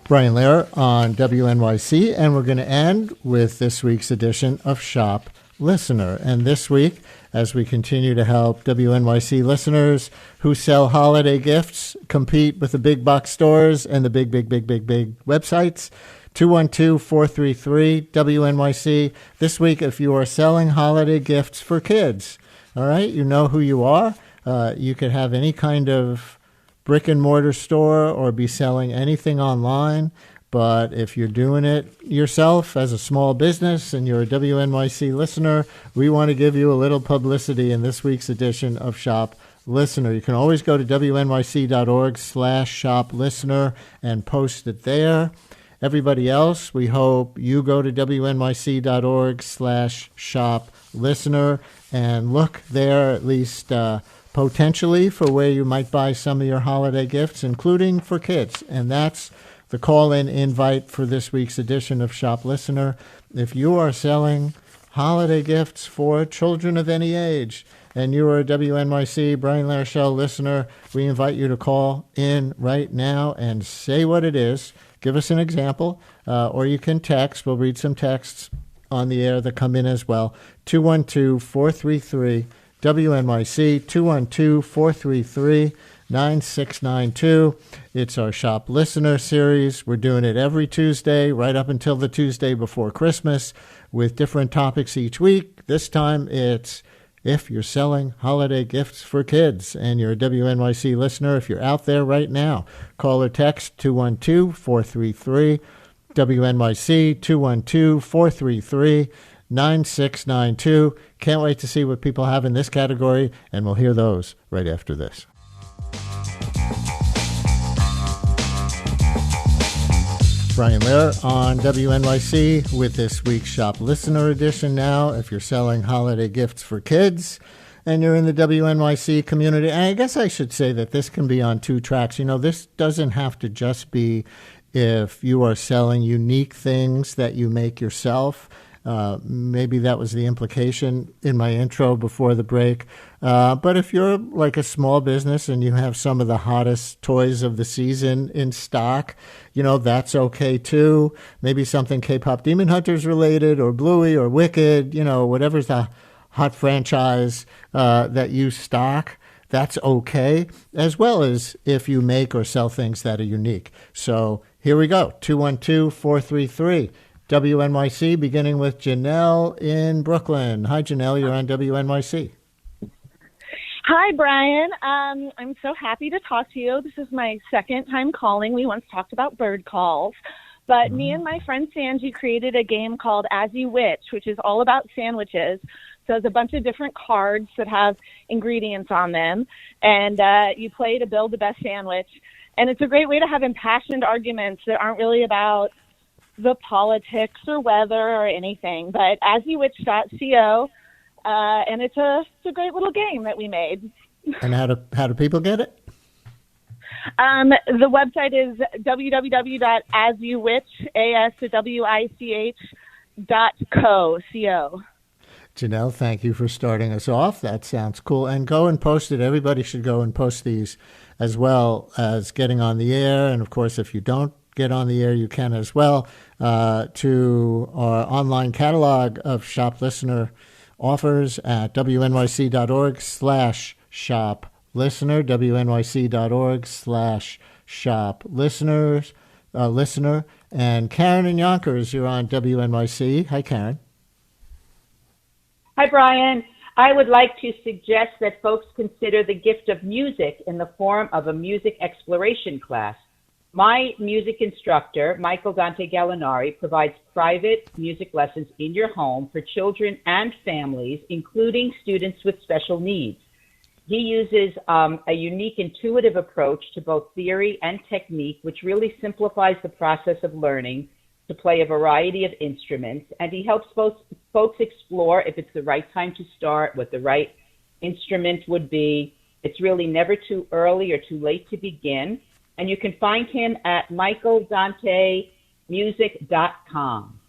Brian Lehrer on WNYC, and we're going to end with this week's edition of Shop Listener. And this week, as we continue to help WNYC listeners who sell holiday gifts compete with the big box stores and the big websites, 212-433-WNYC. This week, if you are selling holiday gifts for kids, all right, you know who you are. You could have any kind of brick and mortar store or be selling anything online. But if you're doing it yourself as a small business and you're a WNYC listener, we want to give you a little publicity in this week's edition of Shop Listener. You can always go to WNYC.org/Shop Listener and post it there. Everybody else, we hope you go to WNYC.org/Shop Listener and look there at least potentially for where you might buy some of your holiday gifts, including for kids. And that's the call-in invite for this week's edition of Shop Listener. If you are selling holiday gifts for children of any age and you are a WNYC Brian Lehrer Show listener, we invite you to call in right now and say what it is. Give us an example, or you can text. We'll read some texts on the air that come in as well. 212-433 WNYC, 212-433-9692. It's our Shop Listener series. We're doing it every Tuesday, right up until the Tuesday before Christmas, with different topics each week. This time it's if you're selling holiday gifts for kids and you're a WNYC listener. If you're out there right now, call or text 212-433 WNYC, 212-433-9692. Can't wait to see what people have in this category, and we'll hear those right after this. Brian Lehrer on WNYC with this week's Shop Listener edition now. If you're selling holiday gifts for kids and you're in the WNYC community, and I guess I should say that this can be on two tracks. You know, this doesn't have to just be if you are selling unique things that you make yourself. Maybe that was the implication in my intro before the break. But if you're like a small business and you have some of the hottest toys of the season in stock, you know, that's okay too. Maybe something K-pop Demon Hunters related or Bluey or Wicked, you know, whatever's the hot franchise that you stock. That's okay, as well as if you make or sell things that are unique. So here we go, 212-433 WNYC, beginning with Janelle in Brooklyn. Hi, Janelle. You're on WNYC. Hi, Brian. I'm so happy to talk to you. This is my second time calling. We once talked about bird calls. But me and my friend Sanji created a game called As You Witch, which is all about sandwiches. So there's a bunch of different cards that have ingredients on them. And you play to build the best sandwich. And it's a great way to have impassioned arguments that aren't really about the politics or weather or anything, but asyouwitch.co, and it's a great little game that we made. And how do people get it? The website is www.asywitch.co. Janelle, thank you for starting us off. That sounds cool. And go and post it. Everybody should go and post these as well as getting on the air. And, of course, if you don't get on the air, you can as well, to our online catalog of Shop Listener offers at wnyc.org/shop listener, wnyc.org/shop listeners, listener. And Karen in Yonkers, you're on WNYC. Hi, Karen. Hi, Brian. I would like to suggest that folks consider the gift of music in the form of a music exploration class. My music instructor, Michael Dante Gallinari, provides private music lessons in your home for children and families, including students with special needs. He uses a unique intuitive approach to both theory and technique, which really simplifies the process of learning to play a variety of instruments. And he helps folks explore if it's the right time to start, what the right instrument would be. It's really never too early or too late to begin. And you can find him at michaeldantemusic.com.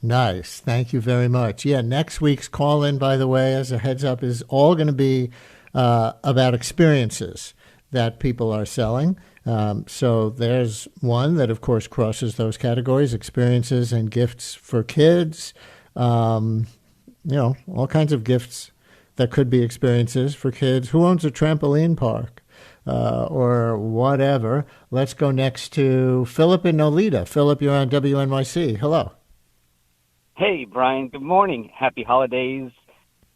Nice. Thank you very much. Yeah, next week's call-in, by the way, as a heads up, is all going to be about experiences that people are selling. So there's one that, of course, crosses those categories: experiences and gifts for kids. All kinds of gifts that could be experiences for kids. Who owns a trampoline park or whatever? Let's go next to Philip in Nolita. Philip, you're on WNYC. Hello. Hey, Brian. Good morning. Happy holidays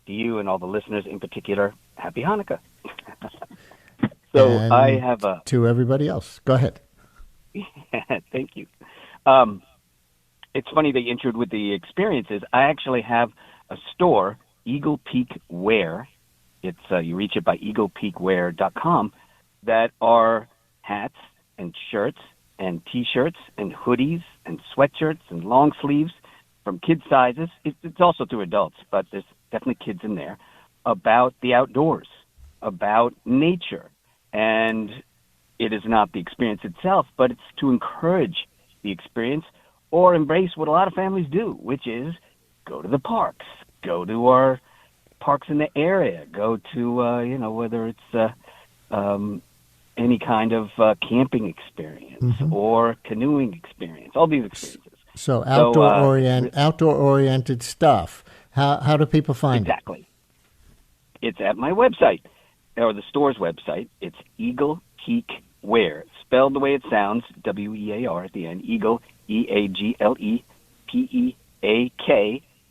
to you and all the listeners, in particular. Happy Hanukkah. And I have to everybody else. Go ahead. Thank you. It's funny that you introed with the experiences. I actually have a store, Eagle Peak Wear. It's you reach it by eaglepeakwear.com. That are hats and shirts and T-shirts and hoodies and sweatshirts and long sleeves from kid sizes. It's also to adults, but there's definitely kids in there, about the outdoors, about nature. And it is not the experience itself, but it's to encourage the experience or embrace what a lot of families do, which is go to the parks, go to our parks in the area, go to, whether it's any kind of camping experience or canoeing experience, all these experiences. So outdoor-oriented stuff. How do people find it? Exactly. It's at my website, or the store's website. It's Eagle Peak Wear, spelled the way it sounds, W-E-A-R at the end, Eagle, EAGLEPEAK,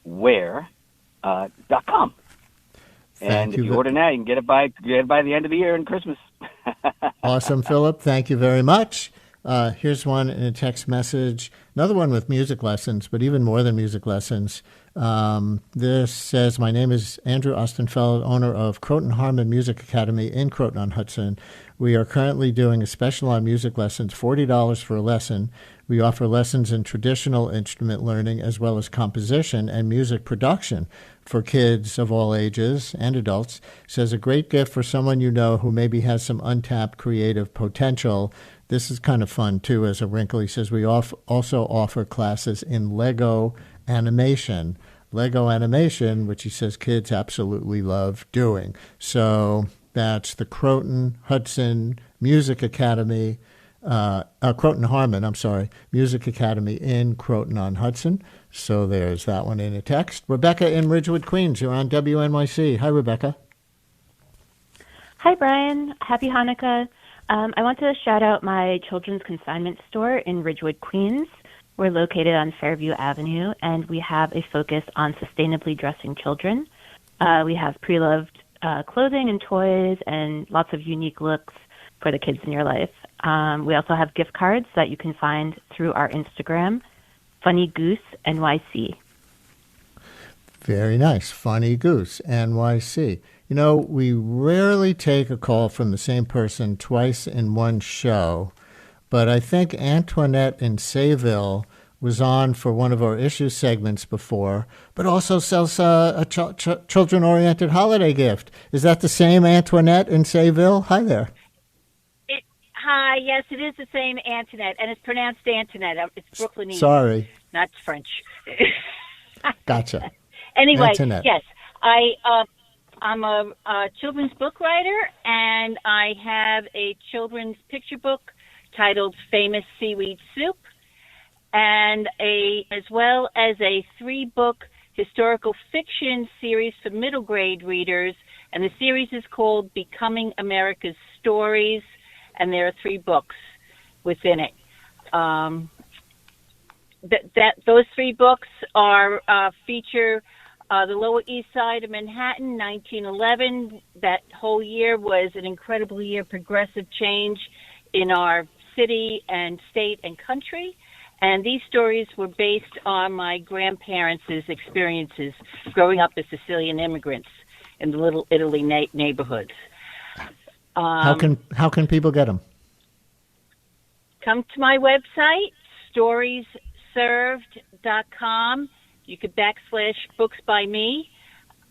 wear.com. And if you order now, you can get it by the end of the year and Christmas. Awesome, Philip. Thank you very much. Here's one in a text message. Another one with music lessons, but even more than music lessons. This says, my name is Andrew Ostenfeld, owner of Croton Harmon Music Academy in Croton-on-Hudson. We are currently doing a special on music lessons, $40 for a lesson. We offer lessons in traditional instrument learning as well as composition and music production for kids of all ages and adults. Says a great gift for someone you know who maybe has some untapped creative potential. This is kind of fun, too, as a wrinkle. He says we also offer classes in Lego animation. Lego animation, which he says kids absolutely love doing. So that's the Croton Hudson Music Academy, Croton Harmon, Music Academy in Croton-on-Hudson. So there's that one in a text. Rebecca in Ridgewood, Queens, you're on WNYC. Hi, Rebecca. Hi, Brian. Happy Hanukkah. I want to shout out my children's consignment store in Ridgewood, Queens. We're located on Fairview Avenue, and we have a focus on sustainably dressing children. We have pre-loved clothing and toys and lots of unique looks for the kids in your life. We also have gift cards that you can find through our Instagram, Funny Goose NYC. Very nice. Funny Goose NYC. You know, we rarely take a call from the same person twice in one show, but I think Antoinette in Sayville was on for one of our issue segments before, but also sells a children-oriented holiday gift. Is that the same Antoinette in Sayville? Hi there. Hi, yes, it is the same Antoinette, and it's pronounced Antoinette. It's Brooklynese. Sorry. Not French. Gotcha. Anyway, Antoinette. Yes, I'm a children's book writer, and I have a children's picture book titled Famous Seaweed Soup, and as well as a 3-book historical fiction series for middle grade readers, and the series is called Becoming America's Stories, and there are 3 books within it. Those 3 books are feature the Lower East Side of Manhattan, 1911. That whole year was an incredible year of progressive change in our city and state and country. And these stories were based on my grandparents' experiences growing up as Sicilian immigrants in the Little Italy neighborhoods. How can people get them? Come to my website, storiesserved.com. You could /books by me,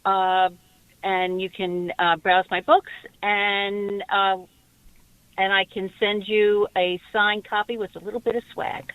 and you can browse my books, and I can send you a signed copy with a little bit of swag.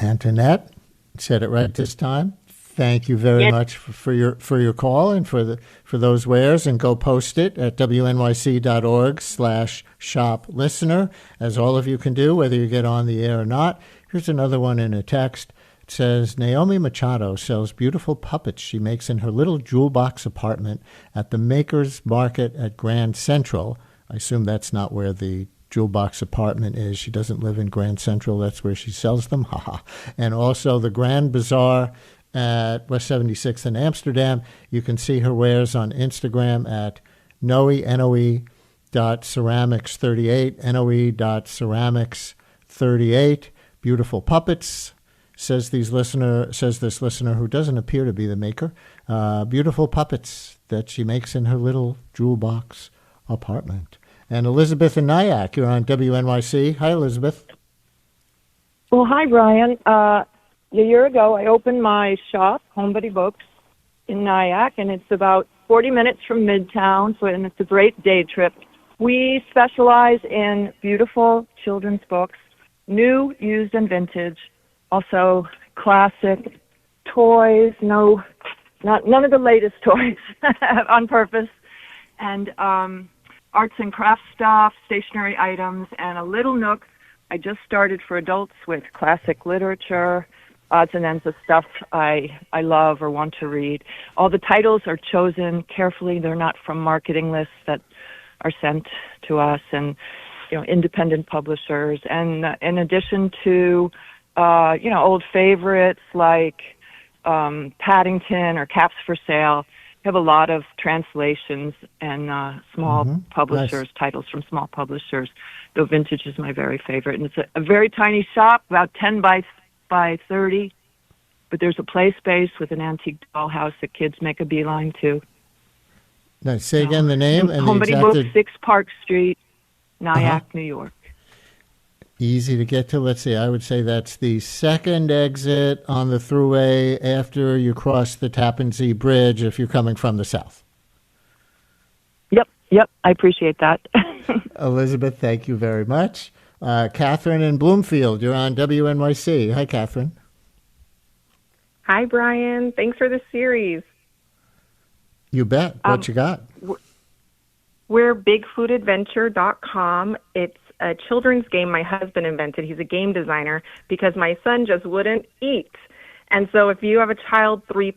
Antoinette, said it right this time. Thank you very Yes. much for your call and for those wares, and go post it at wnyc.org/shop listener, as all of you can do, whether you get on the air or not. Here's another one in a text. It says, Naomi Machado sells beautiful puppets she makes in her little jewel box apartment at the Makers Market at Grand Central. I assume that's not where the jewel box apartment is. She doesn't live in Grand Central. That's where she sells them. Haha. And also the Grand Bazaar at West 76th in Amsterdam. You can see her wares on Instagram at noe.ceramics38, noe.ceramics38. Beautiful puppets, says this listener who doesn't appear to be the maker. Beautiful puppets that she makes in her little jewel box apartment. And Elizabeth in Nyack, you're on WNYC. Hi, Elizabeth. Well, hi, Brian. A year ago, I opened my shop, Home Buddy Books, in Nyack, and it's about 40 minutes from Midtown, and it's a great day trip. We specialize in beautiful children's books, new, used, and vintage, also classic toys, none of the latest toys on purpose, and arts and crafts stuff, stationery items, and a little nook I just started for adults with classic literature, odds and ends of stuff I love or want to read. All the titles are chosen carefully. They're not from marketing lists that are sent to us, and independent publishers. And in addition to old favorites like Paddington or Caps for Sale, we have a lot of translations and small publishers, nice. Titles from small publishers. Though vintage is my very favorite. And it's a very tiny shop, about 10 by 30. But there's a play space with an antique dollhouse that kids make a beeline to. Now, say again the name and Home the Buddy exact... Books, 6 Park Street, Nyack, New York. Easy to get to. Let's see. I would say that's the second exit on the thruway after you cross the Tappan Zee Bridge if you're coming from the south. Yep. I appreciate that. Elizabeth, thank you very much. Catherine in Bloomfield, you're on WNYC. Hi, Catherine. Hi, Brian. Thanks for the series. You bet. What you got? We're bigfoodadventure.com. It's a children's game my husband invented. He's a game designer because my son just wouldn't eat. And so if you have a child 3+,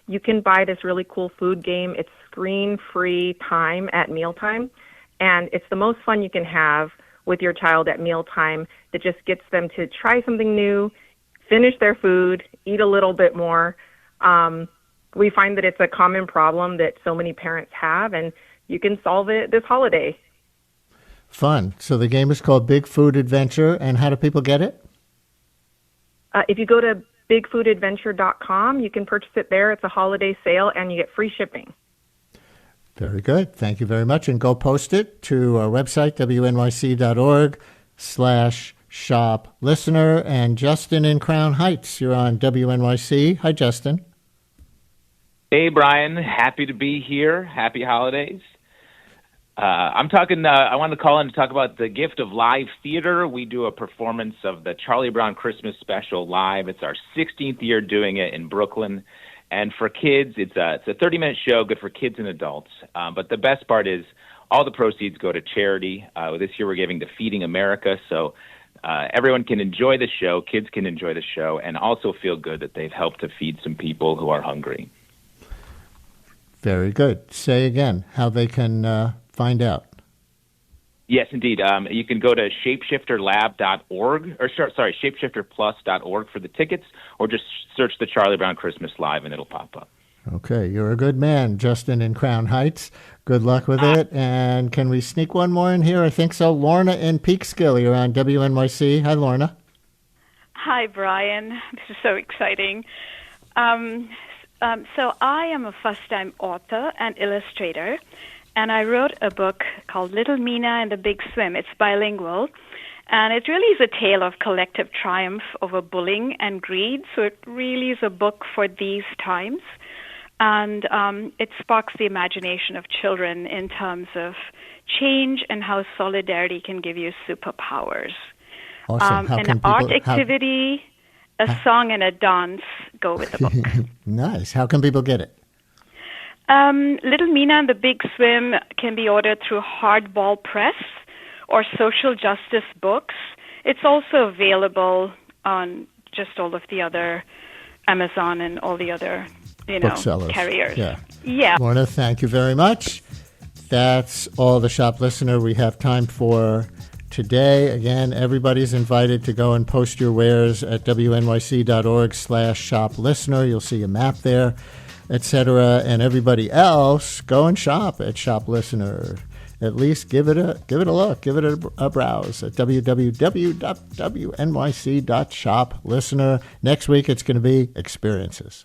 you can buy this really cool food game. It's screen-free time at mealtime, and it's the most fun you can have with your child at mealtime that just gets them to try something new, finish their food, eat a little bit more. We find that it's a common problem that so many parents have, and you can solve it this holiday. Fun. So the game is called Big Food Adventure, and how do people get it? If you go to bigfoodadventure.com, you can purchase it there. It's a holiday sale, and you get free shipping. Very good. Thank you very much. And go post it to our website, wnyc.org/shop listener. And Justin in Crown Heights, you're on WNYC. Hi, Justin. Hey, Brian. Happy to be here. Happy holidays. I'm talking, I wanted to call in to talk about the gift of live theater. We do a performance of the Charlie Brown Christmas Special live. It's our 16th year doing it in Brooklyn. And for kids, it's a 30-minute show, good for kids and adults. But the best part is all the proceeds go to charity. This year we're giving to Feeding America, so everyone can enjoy the show, kids can enjoy the show, and also feel good that they've helped to feed some people who are hungry. Very good. Say again how they can find out. Yes, indeed. You can go to shapeshifterlab.org, or shapeshifterplus.org for the tickets, or just search the Charlie Brown Christmas Live and it'll pop up. Okay, you're a good man, Justin in Crown Heights. Good luck with it. And can we sneak one more in here? I think so. Lorna in Peekskill, you're on WNYC. Hi, Lorna. Hi, Brian. This is so exciting. So I am a first-time author and illustrator, and I wrote a book called Little Mina and the Big Swim. It's bilingual, and it really is a tale of collective triumph over bullying and greed. So it really is a book for these times, and it sparks the imagination of children in terms of change and how solidarity can give you superpowers. Awesome. An art activity a song and a dance go with the book. Nice. How can people get it? Little Mina and the Big Swim can be ordered through Hardball Press or Social Justice Books. It's also available on just all of the other Amazon and all the other, booksellers. Carriers. Yeah. Lorna, thank you very much. That's all the Shop Listener we have time for today. Again, everybody's invited to go and post your wares at wnyc.org/shoplistener. You'll see a map there, etc. And everybody else, go and shop at Shop Listener. At least give it a look, give it a browse at www.wnyc.shoplistener. Next week, it's going to be experiences.